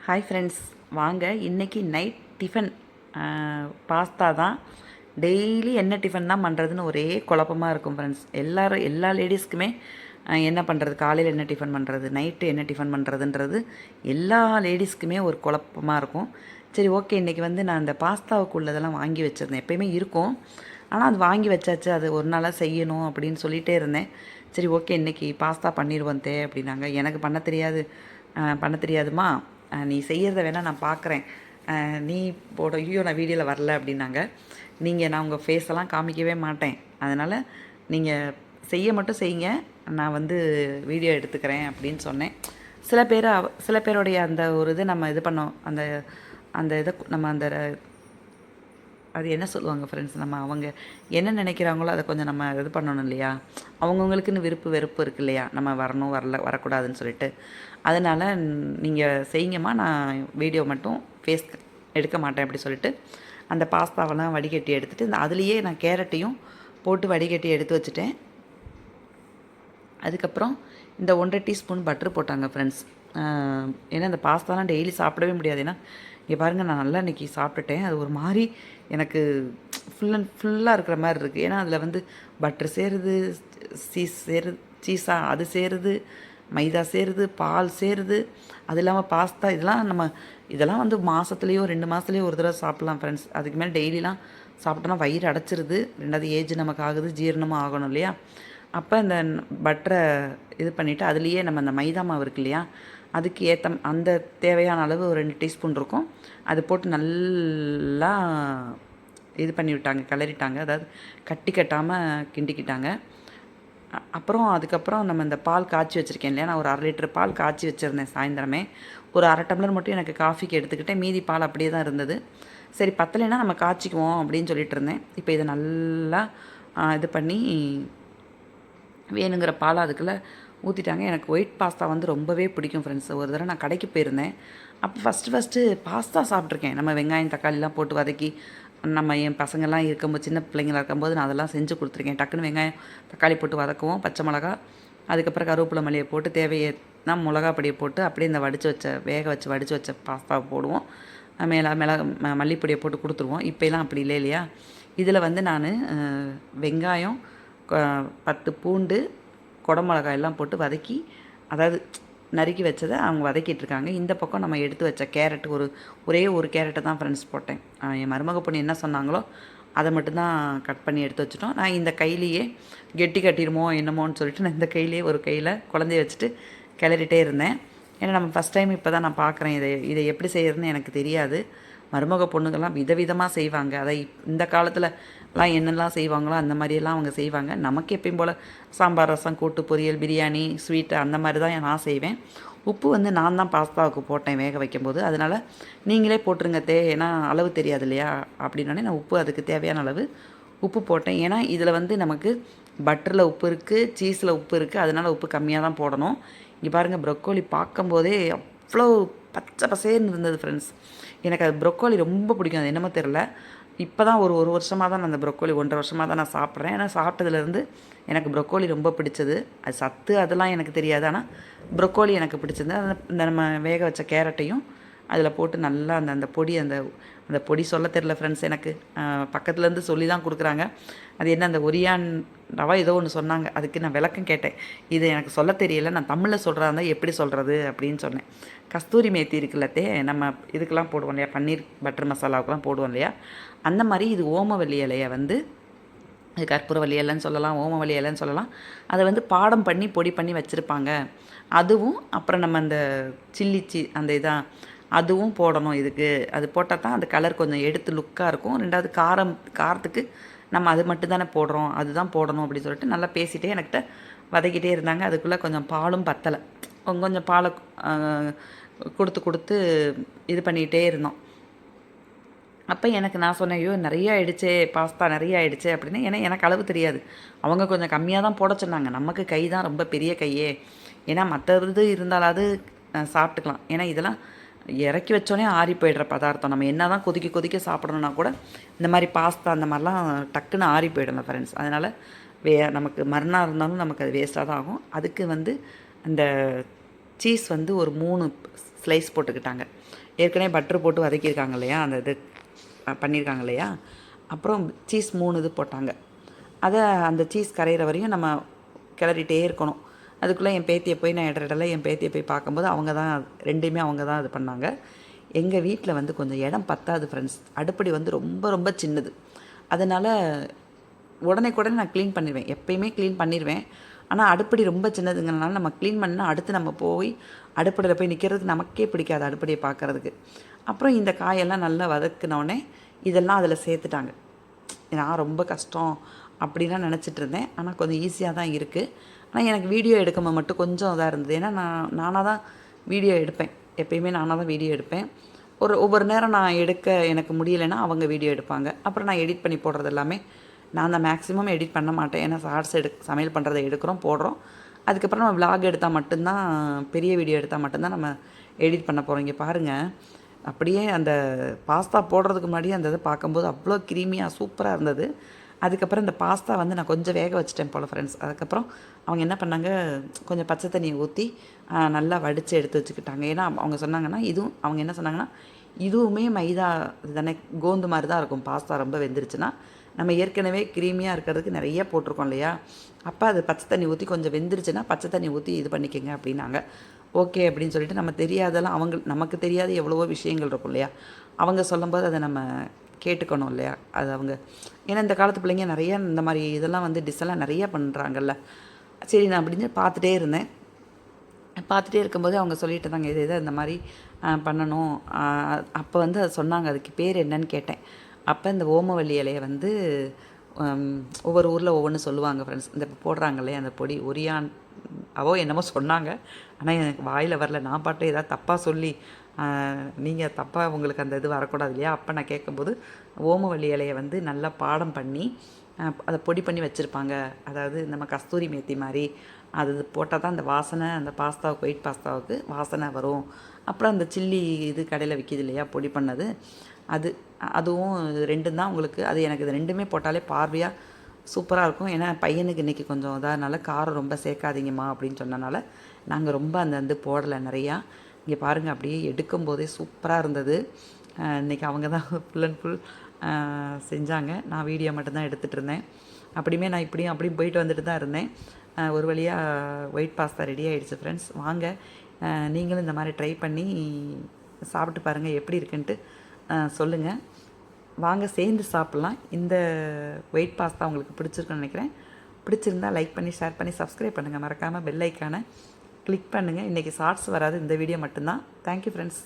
Hi friends, வாங்க இன்றைக்கி night tiffin pasta தான். டெய்லி என்ன டிஃபன் தான் பண்ணுறதுன்னு ஒரே குழப்பமாக இருக்கும் ஃப்ரெண்ட்ஸ். எல்லா லேடிஸ்க்குமே என்ன பண்ணுறது, காலையில் என்ன டிஃபன் பண்ணுறது, நைட்டு என்ன டிஃபன் பண்ணுறதுன்றது எல்லா லேடிஸ்க்குமே ஒரு குழப்பமாக இருக்கும். சரி, ஓகே, இன்றைக்கி வந்து நான் அந்த பாஸ்தாவுக்கு உள்ளதெல்லாம் வாங்கி வச்சுருந்தேன். எப்போயுமே இருக்கும், ஆனால் அது வாங்கி வச்சாச்சு, அது ஒரு நாளாக செய்யணும் அப்படின்னு சொல்லிகிட்டே இருந்தேன். சரி, ஓகே, இன்றைக்கி பாஸ்தா பண்ணிடுவோம் அப்படின்னாங்க. எனக்கு பண்ண தெரியாதுமா, நீ செய்கிறத வேணால் நான் பார்க்குறேன், நீ ஐயோ நான் வீடியோவில் வரல அப்படின்னாங்க. நான் உங்கள் ஃபேஸெல்லாம் காமிக்கவே மாட்டேன், அதனால் நீங்கள் செய்ய மட்டும் செய்யுங்க, நான் வந்து வீடியோ எடுத்துக்கிறேன் அப்படின்னு சொன்னேன். சில பேருடைய அந்த ஒரு இது நம்ம இது பண்ணோம், அந்த அந்த இதை நம்ம அந்த அது என்ன சொல்லுவாங்க ஃப்ரெண்ட்ஸ், நம்ம அவங்க என்ன நினைக்கிறாங்களோ அதை கொஞ்சம் நம்ம இது பண்ணணும் இல்லையா. அவங்கவுங்களுக்குன்னு வெறுப்பு இருக்குது இல்லையா, நம்ம வரணும் வரக்கூடாதுன்னு சொல்லிட்டு. அதனால் நீங்கள் செய்யுங்கம்மா, நான் வீடியோ மட்டும் ஃபேஸ் எடுக்க மாட்டேன் அப்படி சொல்லிட்டு அந்த பாஸ்தாவெல்லாம் வடிகட்டி எடுத்துகிட்டு அதுலேயே நான் கேரட்டையும் போட்டு வடிகட்டி எடுத்து வச்சுட்டேன். அதுக்கப்புறம் இந்த 1.5 டீஸ்பூன் பட்ரு போட்டாங்க ஃப்ரெண்ட்ஸ். ஏன்னா இந்த பாஸ்தாலாம் டெய்லி சாப்பிடவே முடியாது. ஏன்னா இங்கே பாருங்கள், நான் நல்லா இன்றைக்கி சாப்பிட்டுட்டேன். அது ஒரு மாதிரி எனக்கு ஃபுல்லாக இருக்கிற மாதிரி இருக்குது. ஏன்னா அதில் வந்து பட்ரு சேருது, சீஸா அது சேருது, மைதா சேருது, பால் சேருது. அது இல்லாமல் பாஸ்தா இதெல்லாம் வந்து மாதத்துலேயோ 2 மாதத்துலேயோ ஒரு தடவை சாப்பிட்லாம் ஃப்ரெண்ட்ஸ். அதுக்கு மேலே டெய்லிலாம் சாப்பிட்டோன்னா வயிறு அடைச்சிருது. 2வது ஏஜ் நமக்கு ஆகுது, ஜீரணமும் ஆகணும் இல்லையா. அப்போ இந்த பட்டரை இது பண்ணிவிட்டு அதுலேயே நம்ம அந்த மைதா மாவு இருக்கு இல்லையா, அதுக்கு அந்த தேவையான அளவு ஒரு 2 டீஸ்பூன் இருக்கும், அது போட்டு நல்லா இது பண்ணி விட்டாங்க, கிளறிட்டாங்க. அதாவது கட்டாமல் கிண்டிக்கிட்டாங்க. அப்புறம் அதுக்கப்புறம் நம்ம இந்த பால் காய்ச்சி வச்சுருக்கேன் இல்லையா, நான் ஒரு 1/2 லிட்டர் பால் காய்ச்சி வச்சுருந்தேன் சாயந்தரமே. ஒரு 1/2 டம்ளர் மட்டும் எனக்கு காஃபிக்கு எடுத்துக்கிட்டேன், மீதி பால் அப்படியே தான் இருந்தது. சரி, பத்தலைன்னா நம்ம காய்ச்சிக்குவோம் அப்படின்னு சொல்லிட்டு இருந்தேன். இப்போ இதை நல்லா இது பண்ணி வேணுங்கிற பால் அதுக்குள்ளே ஊற்றிட்டாங்க. எனக்கு ஒயிட் பாஸ்தா வந்து ரொம்பவே பிடிக்கும் ஃப்ரெண்ட்ஸ். ஒரு தடவை நான் கடைக்கு போயிருந்தேன், அப்போ ஃபஸ்ட்டு பாஸ்தா சாப்பிட்ருக்கேன். நம்ம வெங்காயம் தக்காளிலாம் போட்டு வதக்கி, நம்ம என் பசங்கள்லாம் இருக்கும்போது, சின்ன பிள்ளைங்களாக இருக்கும்போது நான் அதெல்லாம் செஞ்சு கொடுத்துருக்கேன். டக்குன்னு வெங்காயம் தக்காளி போட்டு வதக்குவோம், பச்சை மிளகா, அதுக்கப்புறம் கருவேப்பிலை மல்லியை போட்டு தேவையான மிளகா பொடியை போட்டு அப்படியே இந்த வடித்து வச்ச பாஸ்தாவை போடுவோம். மல்லிப்பொடியை போட்டு கொடுத்துருவோம். இப்போலாம் அப்படி இல்லையா. இதில் வந்து நான் வெங்காயம், 10 பூண்டு, குடமிளகாய் எல்லாம் போட்டு வதக்கி, அதாவது நறுக்கி வச்சதை அவங்க வதக்கிட்டுருக்காங்க. இந்த பக்கம் நம்ம எடுத்து வச்ச கேரட், ஒரே ஒரு கேரட்டை தான் ஃப்ரெண்ட்ஸ் போட்டேன். என் மருமக பொண்ணு என்ன சொன்னாங்களோ அதை மட்டும்தான் கட் பண்ணி எடுத்து வச்சுட்டோம். நான் இந்த கையிலேயே கெட்டி கட்டிடுமோ என்னமோன்னு சொல்லிட்டு நான் இந்த கையிலேயே ஒரு கையில் குழந்தைய வச்சுட்டு கிளறிட்டே இருந்தேன். ஏன்னா நம்ம ஃபஸ்ட் டைம் இப்போ தான் நான் பார்க்குறேன், இதை எப்படி செய்கிறதுன்னு எனக்கு தெரியாது. மருமக பொண்ணுங்கள்லாம் விதவிதமாக செய்வாங்க. அதை இந்த காலத்துலலாம் என்னெல்லாம் செய்வாங்களோ அந்த மாதிரியெல்லாம் அவங்க செய்வாங்க. நமக்கு எப்பயும் போல் சாம்பார், ரசம், கூட்டு, பொரியல், பிரியாணி, ஸ்வீட்டு அந்த மாதிரி தான் நான் செய்வேன். உப்பு வந்து நான் தான் பாஸ்தாவுக்கு போட்டேன் வேக வைக்கும்போது, அதனால் நீங்களே போட்டுருங்க ஏன்னா அளவு தெரியாது இல்லையா அப்படின்னோடனே நான் உப்பு அதுக்கு தேவையான அளவு உப்பு போட்டேன். ஏன்னா இதில் வந்து நமக்கு பட்டரில் உப்பு இருக்குது, சீஸில் உப்பு இருக்குது, அதனால் உப்பு கம்மியாக தான் போடணும். இங்கே பாருங்கள், ப்ரொக்கோலி பார்க்கும்போதே அவ்வளோ பச்சை பசேர்னு இருந்தது ஃப்ரெண்ட்ஸ். எனக்கு அது ப்ரொக்கோலி ரொம்ப பிடிக்கும். அது என்னமோ தெரில, இப்போ தான் ஒரு வருஷமாக தான் நான் அந்த ப்ரொக்கோலி 1.5 வருஷமாக தான் நான் சாப்பிட்றேன். ஏன்னா சாப்பிட்டதுலேருந்து எனக்கு ப்ரொக்கோலி ரொம்ப பிடிச்சது. அது சத்து அதெல்லாம் எனக்கு தெரியாது, ஆனால் ப்ரொக்கோலி எனக்கு பிடிச்சது. இந்த நம்ம வேக வச்ச கேரட்டையும் அதில் போட்டு நல்லா அந்த பொடி அந்த பொடி சொல்ல தெரில ஃப்ரெண்ட்ஸ். எனக்கு பக்கத்துலேருந்து சொல்லி தான் கொடுக்குறாங்க. அது என்ன, அந்த ஒரியான் ரவா ஏதோ ஒன்று சொன்னாங்க, அதுக்கு நான் விளக்கம் கேட்டேன். இது எனக்கு சொல்ல தெரியல, நான் தமிழில் சொல்கிறா இருந்தால் எப்படி சொல்கிறது அப்படின்னு சொன்னேன். கஸ்தூரி மேத்தி இருக்குல்லத்தே, நம்ம இதுக்கெல்லாம் போடுவோம் இல்லையா, பன்னீர் பட்டர் மசாலாவுக்கெல்லாம் போடுவோம் இல்லையா, அந்த மாதிரி இது ஓமவல்லி இலையை வந்து, இது கற்பூரவல்லி இலைன்னு சொல்லலாம், ஓமவல்லி இலைன்னு சொல்லலாம். அதை வந்து பாடம் பண்ணி பொடி பண்ணி வச்சுருப்பாங்க. அதுவும் அப்புறம் நம்ம அந்த அந்த அதுவும் போடணும் இதுக்கு. அது போட்டால் தான் அந்த கலர் கொஞ்சம் எடுத்து லுக்காக இருக்கும். 2வது காரத்துக்கு நம்ம அது மட்டும் தானே போடுறோம், அதுதான் போடணும் அப்படின்னு சொல்லிட்டு நல்லா பேசிகிட்டே எனக்கிட்ட வதக்கிட்டே இருந்தாங்க. அதுக்குள்ளே கொஞ்சம் பாலும் பத்தலை, கொஞ்சம் பாலை கொடுத்து இது பண்ணிகிட்டே இருந்தோம். அப்போ நான் சொன்னேன், ஐயோ நிறைய ஆகிடுச்சே, பாஸ்தா நிறைய ஆகிடுச்சே அப்படின்னு. ஏன்னா எனக்கு அளவு தெரியாது, அவங்க கொஞ்சம் கம்மியாக தான் போட சொன்னாங்க. நமக்கு கை தான் ரொம்ப பெரிய கையே. ஏன்னா மற்ற இது இருந்தாலாவது சாப்பிட்டுக்கலாம். ஏன்னா இதெல்லாம் இறக்கி வச்சோன்னே ஆறி போய்டுற பதார்த்தம். நம்ம என்ன தான் கொதிக்க சாப்பிடணுன்னா கூட இந்த மாதிரி பாஸ்தா அந்த மாதிரிலாம் டக்குன்னு ஆறி போயிடணும் ஃப்ரெண்ட்ஸ். அதனால் நமக்கு மறுநாள் இருந்தாலும் நமக்கு அது வேஸ்ட்டாக தான் ஆகும். அதுக்கு வந்து அந்த சீஸ் வந்து ஒரு 3 ஸ்லைஸ் போட்டுக்கிட்டாங்க. ஏற்கனவே பட்டர் போட்டு வதக்கியிருக்காங்க இல்லையா, அந்த இது பண்ணியிருக்காங்க இல்லையா, அப்புறம் சீஸ் 3 இது போட்டாங்க. அதை அந்த சீஸ் கரையிற வரையும் நம்ம கிளறிட்டே இருக்கணும். அதுக்குள்ளே என் பேத்தியை போய் நான் இடல என் பேத்தியை போய் பார்க்கும்போது அவங்க தான் 2மே அவங்க தான் இது பண்ணாங்க. எங்கள் வீட்டில் வந்து கொஞ்சம் இடம் பத்தாது ஃப்ரெண்ட்ஸ். அடுப்படி வந்து ரொம்ப ரொம்ப சின்னது. அதனால் உடனேக்குடனே நான் க்ளீன் பண்ணிடுவேன். எப்பயுமே க்ளீன் பண்ணிடுவேன். ஆனால் அடுப்படி ரொம்ப சின்னதுங்கிறனால நம்ம க்ளீன் பண்ணால் அடுத்து நம்ம போய் அடுப்படியில் போய் நிற்கிறதுக்கு நமக்கே பிடிக்காது, அடுப்படியை பார்க்குறதுக்கு. அப்புறம் இந்த காயெல்லாம் நல்லா வதக்குனோடனே இதெல்லாம் அதில் சேர்த்துட்டாங்க. நான் ரொம்ப கஷ்டம் அப்படிலாம் நினச்சிட்டு இருந்தேன். ஆனால் கொஞ்சம் ஈஸியாக தான் இருக்குது. ஆனால் எனக்கு வீடியோ எடுக்கும்போது மட்டும் கொஞ்சம் இதாக இருந்தது. ஏன்னா நானாக தான் வீடியோ எடுப்பேன். எப்பயுமே நானாக தான் வீடியோ எடுப்பேன். ஒவ்வொரு நேரம் நான் எடுக்க எனக்கு முடியலைன்னா அவங்க வீடியோ எடுப்பாங்க. அப்புறம் நான் எடிட் பண்ணி போடுறது எல்லாமே நான் தான். மேக்ஸிமம் எடிட் பண்ண மாட்டேன். ஏன்னா ஷார்ட்ஸ் சமையல் பண்ணுறதை எடுக்கிறோம், போடுறோம். அதுக்கப்புறம் நம்ம விலாக் எடுத்தால் மட்டும்தான், பெரிய வீடியோ எடுத்தால் மட்டும்தான் நம்ம எடிட் பண்ண போகிறோம். இங்கே பாருங்கள், அப்படியே அந்த பாஸ்தா போடுறதுக்கு முன்னாடியே அந்த இதை பார்க்கும்போது அவ்வளோ க்ரீமியாக சூப்பராக இருந்தது. அதுக்கப்புறம் இந்த பாஸ்தா வந்து நான் கொஞ்சம் வேக வச்சுட்டேன் போல் ஃப்ரெண்ட்ஸ். அதுக்கப்புறம் அவங்க என்ன பண்ணாங்க, கொஞ்சம் பச்சை தண்ணியை ஊற்றி நல்லா வடித்து எடுத்து வச்சுக்கிட்டாங்க. ஏன்னா அவங்க சொன்னாங்கன்னா அவங்க என்ன சொன்னாங்கன்னா, இதுவுமே மைதா தானே, கோந்து மாதிரி தான் இருக்கும் பாஸ்தா ரொம்ப வெந்துருச்சுன்னா. நம்ம ஏற்கனவே க்ரீமியாக இருக்கிறதுக்கு நிறைய போட்டிருக்கோம் இல்லையா, அப்போ அது பச்சை தண்ணி ஊற்றி கொஞ்சம் வெந்துருச்சுன்னா பச்சை தண்ணி ஊற்றி இது பண்ணிக்கோங்க அப்படின்னாங்க. ஓகே அப்படின்னு சொல்லிட்டு நம்ம தெரியாதெல்லாம் நமக்கு தெரியாத எவ்வளவோ விஷயங்கள் இருக்கும் இல்லையா, அவங்க சொல்லும்போது அதை நம்ம கேட்டுக்கணும் இல்லையா. அது அவங்க ஏன்னா இந்த காலத்து பிள்ளைங்க நிறைய இந்த மாதிரி இதெல்லாம் வந்து டிஷ்ஷெல்லாம் நிறைய பண்ணுறாங்கல்ல. சரி நான் அப்படின்னு பார்த்துட்டே இருந்தேன். பார்த்துட்டே இருக்கும்போது அவங்க சொல்லிட்டு இருந்தாங்க, இது இந்த மாதிரி பண்ணணும். அப்போ வந்து அது சொன்னாங்க, அதுக்கு பேர் என்னன்னு கேட்டேன். அப்போ இந்த ஓமவல்லி இலையை வந்து ஒவ்வொரு ஊரில் ஒவ்வொன்று சொல்லுவாங்க ஃப்ரெண்ட்ஸ். இந்த போடுறாங்க இல்லையா அந்த பொடி, ஒரியான் என்னமோ சொன்னாங்க. ஆனால் எனக்கு வாயில் வரல. நான் பாட்டு ஏதாவது தப்பாக சொல்லி நீங்கள் தப்பாக உங்களுக்கு அந்த இது வரக்கூடாது இல்லையா. அப்போ நான் கேட்கும்போது ஓமவல்லி இலையை வந்து நல்லா பாடம் பண்ணி அதை பொடி பண்ணி வச்சுருப்பாங்க. அதாவது நம்ம கஸ்தூரி மேத்தி மாதிரி அது போட்டால் தான் அந்த வாசனை, அந்த பாஸ்தாவுக்கு, ஒயிட் பாஸ்தாவுக்கு வாசனை வரும். அப்புறம் அந்த சில்லி இது கடையில் விற்கிது இல்லையா பொடி பண்ணது, அதுவும் 2ம் தான் உங்களுக்கு. அது எனக்கு இது 2மே போட்டாலே பார்வையாக சூப்பராக இருக்கும். ஏன்னா பையனுக்கு இன்றைக்கி கொஞ்சம் இதாகனால காரம் ரொம்ப சேர்க்காதீங்கம்மா அப்படின்னு சொன்னனால நாங்கள் ரொம்ப அந்த போடலை நிறையா. இங்கே பாருங்கள், அப்படியே எடுக்கும்போதே சூப்பராக இருந்தது. இன்றைக்கி அவங்க தான் ஃபுல் அண்ட் ஃபுல் செஞ்சாங்க. நான் வீடியோ மட்டும்தான் எடுத்துகிட்டு இருந்தேன். அப்படியுமே நான் அப்படியும் போயிட்டு வந்துட்டு தான் இருந்தேன். ஒரு வழியாக ஒயிட் பாஸ்தா ரெடி ஆகிடுச்சு ஃப்ரெண்ட்ஸ். வாங்க நீங்களும் இந்த மாதிரி ட்ரை பண்ணி சாப்பிட்டு பாருங்கள், எப்படி இருக்குன்ட்டு சொல்லுங்கள். வாங்க சேர்ந்து சாப்பிட்லாம். இந்த ஒயிட் பாஸ்தா உங்களுக்கு பிடிச்சிருக்குன்னு நினைக்கிறேன். பிடிச்சிருந்தா லைக் பண்ணி, ஷேர் பண்ணி, சப்ஸ்கிரைப் பண்ணுங்கள். மறக்காமல் பெல் ஐக்கானை கிளிக் பண்ணுங்கள். இன்றைக்கி ஷார்ட்ஸ் வராது, இந்த வீடியோ மட்டும்தான். Thank you friends.